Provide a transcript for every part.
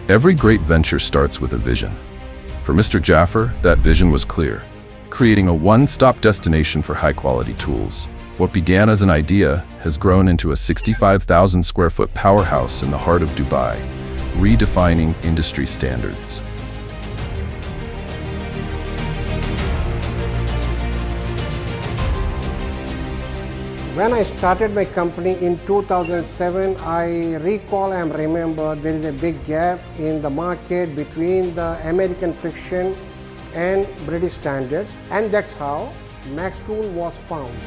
Every great venture starts with a vision. For Mr. Jaffer, that vision was clear, creating a one-stop destination for high-quality tools. What began as an idea has grown into a 65,000 square foot powerhouse in the heart of Dubai, redefining industry standards. When I started my company in 2007, I recall and remember there is a big gap in the market between the American friction and British standards, and that's how Maxtools was found.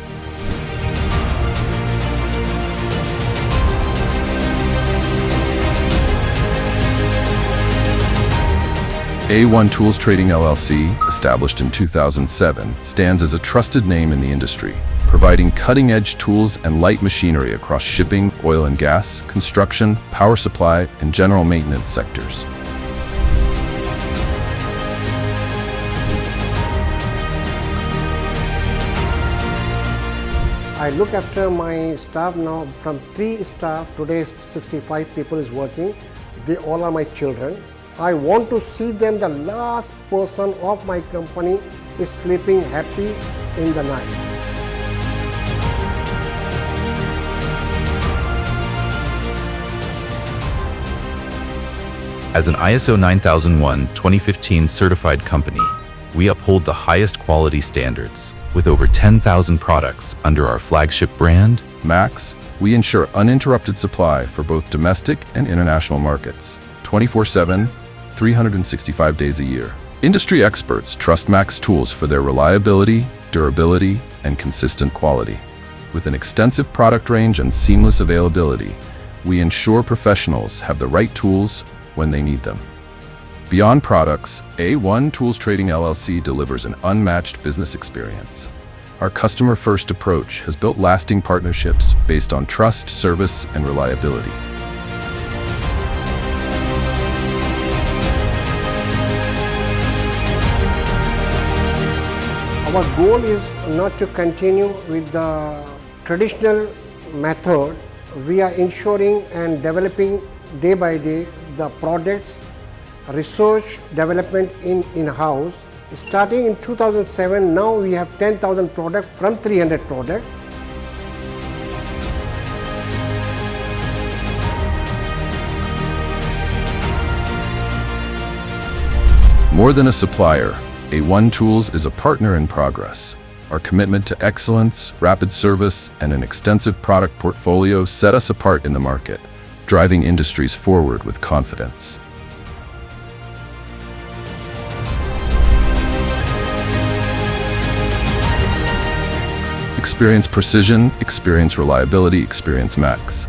One Tools Trading LLC, established in 2007, stands as a trusted name in the industry, providing cutting-edge tools and light machinery across shipping, oil and gas, construction, power supply, and general maintenance sectors. I look after my staff now. From 3 staff, today 65 people is working. They all are my children. I want to see them, the last person of my company is sleeping happy in the night. As an ISO 9001-2015 certified company, we uphold the highest quality standards. With over 10,000 products under our flagship brand, Max, we ensure uninterrupted supply for both domestic and international markets, 24/7, 365 days a year. Industry experts trust Maxtools for their reliability, durability, and consistent quality. With an extensive product range and seamless availability, we ensure professionals have the right tools when they need them. Beyond products, One Tools Trading LLC delivers an unmatched business experience. Our customer-first approach has built lasting partnerships based on trust, service, and reliability. Our goal is not to continue with the traditional method. We are ensuring and developing day by day the products, research, development in-house. Starting in 2007, now we have 10,000 products from 300 products. More than a supplier, One Tools is a partner in progress. Our commitment to excellence, rapid service, and an extensive product portfolio set us apart in the market, driving industries forward with confidence. Experience precision, experience reliability, experience Max.